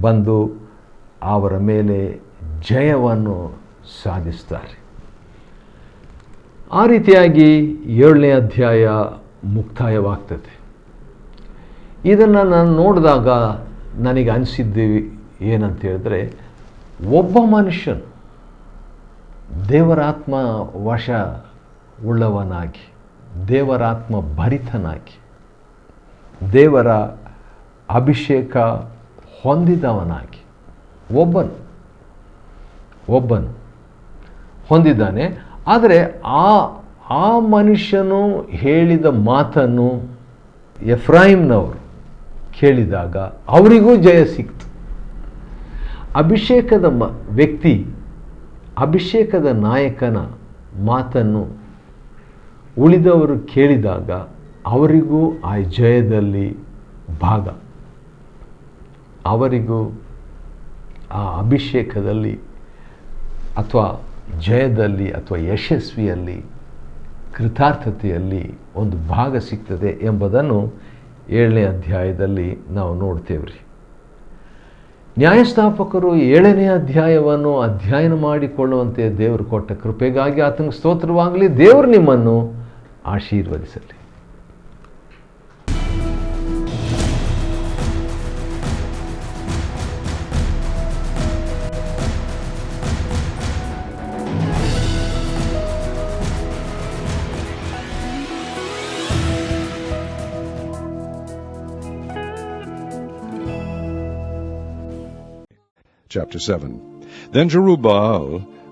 ಬಂದು ಅವರ ಮೇಲೆ ಜಯವನ್ನು ಸಾಧಿಸ್ತಾರೆ. ಆ ರೀತಿಯಾಗಿ 7ನೇ ಅಧ್ಯಾಯ ಮುಕ್ತಾಯವಾಗ್ತದೆ. ಇದನ್ನು ನಾನು ನೋಡಿದಾಗ ನನಗೆ ಅನಿಸಿದ್ದು ಏನಂತ ಹೇಳಿದ್ರೆ, ಒಬ್ಬ ಮನುಷ್ಯನು ದೇವರಾತ್ಮ ವಶ ಉಳ್ಳವನಾಗಿ, ದೇವರಾತ್ಮ ಭರಿತನಾಗಿ, ದೇವರ ಅಭಿಷೇಕ ಹೊಂದಿದವನಾಗಿ ಒಬ್ಬನು ಹೊಂದಿದ್ದಾನೆ. ಆದರೆ ಆ ಮನುಷ್ಯನು ಹೇಳಿದ ಮಾತನ್ನು ಎಫ್ರಾಯಿಮ್ನವರು ಕೇಳಿದಾಗ ಅವರಿಗೂ ಜಯ ಸಿಕ್ತು. ಅಭಿಷೇಕದ ವ್ಯಕ್ತಿ, ಅಭಿಷೇಕದ ನಾಯಕನ ಮಾತನ್ನು ಉಳಿದವರು ಕೇಳಿದಾಗ ಅವರಿಗೂ ಆ ಜಯದಲ್ಲಿ ಭಾಗ, ಅವರಿಗೂ ಆ ಅಭಿಷೇಕದಲ್ಲಿ ಅಥವಾ ಜಯದಲ್ಲಿ ಅಥವಾ ಯಶಸ್ವಿಯಲ್ಲಿ, ಕೃತಾರ್ಥತೆಯಲ್ಲಿ ಒಂದು ಭಾಗ ಸಿಗ್ತದೆ ಎಂಬುದನ್ನು 7ನೇ ಅಧ್ಯಾಯದಲ್ಲಿ ನಾವು ನೋಡ್ತೇವ್ರಿ. ನ್ಯಾಯಸ್ಥಾಪಕರು 7ನೇ ಅಧ್ಯಾಯವನ್ನು ಅಧ್ಯಯನ ಮಾಡಿಕೊಳ್ಳುವಂತೆ ದೇವರು ಕೊಟ್ಟ ಕೃಪೆಗಾಗಿ ಆತನಿಗೆ ಸ್ತೋತ್ರವಾಗಲಿ. ದೇವರು ನಿಮ್ಮನ್ನು ಆಶೀರ್ವದಿಸಲಿ. Chapter 7. Then Jerubbaal,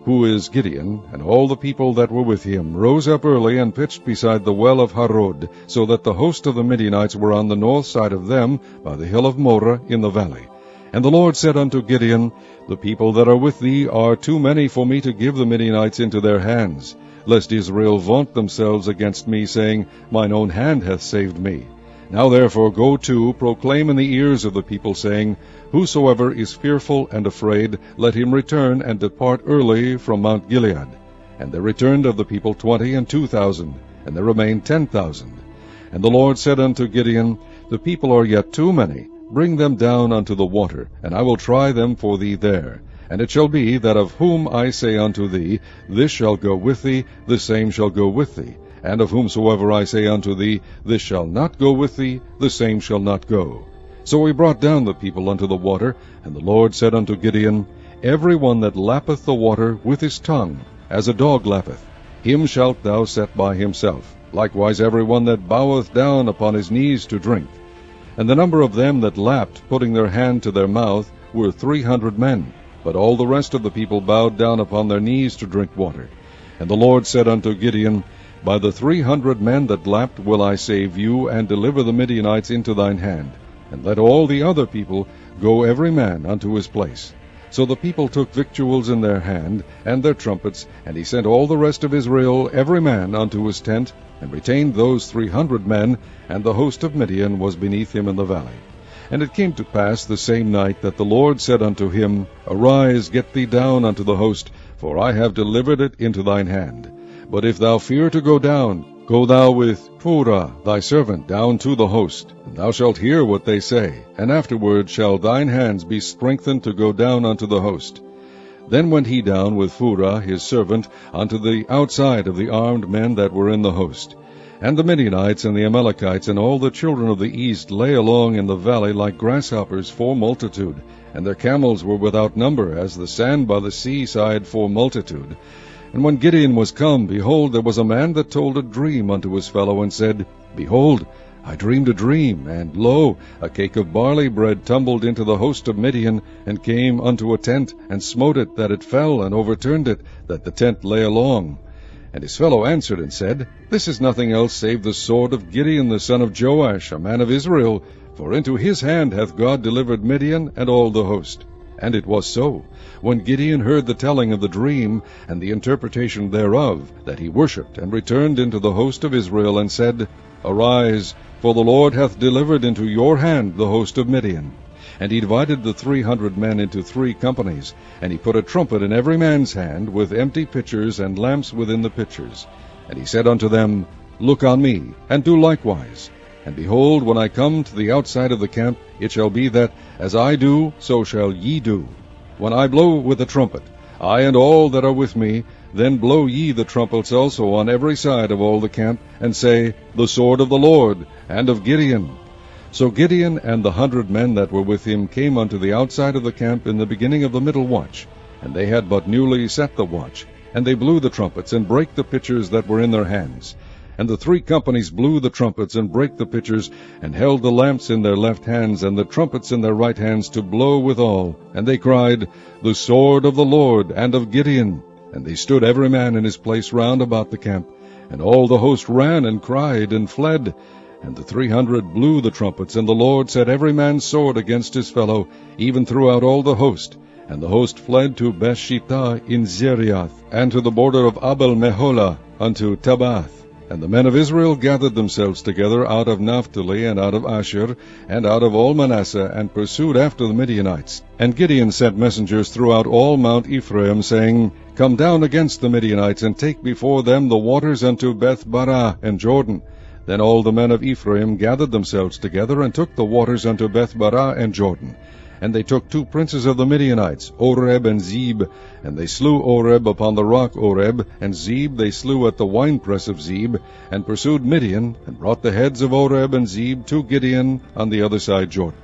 who is Gideon, and all the people that were with him, rose up early and pitched beside the well of Harod, so that the host of the Midianites were on the north side of them, by the hill of Moreh in the valley. And the Lord said unto Gideon, The people that are with thee are too many for me to give the Midianites into their hands, lest Israel vaunt themselves against me, saying, Mine own hand hath saved me. Now therefore go to, proclaim in the ears of the people, saying, Whosoever is fearful and afraid, let him return and depart early from Mount Gilead. And there returned of the people 22,000, and there remained 10,000. And the Lord said unto Gideon, The people are yet too many. Bring them down unto the water, and I will try them for thee there. And it shall be that of whom I say unto thee, This shall go with thee, the same shall go with thee. And of whomsoever I say unto thee, This shall not go with thee, the same shall not go. So he brought down the people unto the water, and the Lord said unto Gideon, Every one that lappeth the water with his tongue, as a dog lappeth, him shalt thou set by himself. Likewise every one that boweth down upon his knees to drink. And the number of them that lapped, putting their hand to their mouth, were 300 men. But all the rest of the people bowed down upon their knees to drink water. And the Lord said unto Gideon, By the 300 men that lapped will I save you, and deliver the Midianites into thine hand. And let all the other people go every man unto his place. So the people took victuals in their hand, and their trumpets, and he sent all the rest of Israel every man unto his tent, and retained those 300 men, and the host of Midian was beneath him in the valley. And it came to pass the same night that the Lord said unto him, Arise, get thee down unto the host, for I have delivered it into thine hand. But if thou fear to go down, go thou with Phurah thy servant down to the host, and thou shalt hear what they say, and afterward shall thine hands be strengthened to go down unto the host. Then went he down with Phurah his servant unto the outside of the armed men that were in the host. And the Midianites and the Amalekites and all the children of the east lay along in the valley like grasshoppers for multitude, and their camels were without number, as the sand by the seaside for multitude. And when Gideon was come, behold, there was a man that told a dream unto his fellow, and said, Behold, I dreamed a dream, and lo, a cake of barley bread tumbled into the host of Midian, and came unto a tent, and smote it, that it fell, and overturned it, that the tent lay along. And his fellow answered and said, This is nothing else save the sword of Gideon the son of Joash, a man of Israel, for into his hand hath God delivered Midian and all the host. And it was so, when Gideon heard the telling of the dream, and the interpretation thereof, that he worshipped, and returned into the host of Israel, and said, Arise, for the Lord hath delivered into your hand the host of Midian. And he divided the 300 men into 3 companies, and he put a trumpet in every man's hand, with empty pitchers and lamps within the pitchers. And he said unto them, Look on me, and do likewise. And behold, when I come to the outside of the camp, it shall be that, as I do, so shall ye do. When I blow with the trumpet, I and all that are with me, Then blow ye the trumpets also on every side of all the camp, and say, The sword of the Lord, and of Gideon. So Gideon and the 100 men that were with him came unto the outside of the camp in the beginning of the middle watch, and they had but newly set the watch. And they blew the trumpets, and brake the pitchers that were in their hands. And the 3 companies blew the trumpets, and brake the pitchers, and held the lamps in their left hands, and the trumpets in their right hands, to blow withal. And they cried, The sword of the Lord, and of Gideon. And they stood every man in his place round about the camp. And all the host ran, and cried, and fled. And the 300 blew the trumpets, and the Lord set every man's sword against his fellow, even throughout all the host. And the host fled to Bethshittah in Zeriath, and to the border of Abel-Meholah, unto Tabath. And the men of Israel gathered themselves together out of Naphtali, and out of Asher, and out of all Manasseh, and pursued after the Midianites. And Gideon sent messengers throughout all Mount Ephraim, saying, Come down against the Midianites, and take before them the waters unto Beth-barah and Jordan. Then all the men of Ephraim gathered themselves together, and took the waters unto Beth-barah and Jordan. And they took 2 princes of the Midianites, Oreb and Zeb. And they slew Oreb upon the rock Oreb, and Zeb they slew at the winepress of Zeb, and pursued Midian, and brought the heads of Oreb and Zeb to Gideon on the other side Jordan.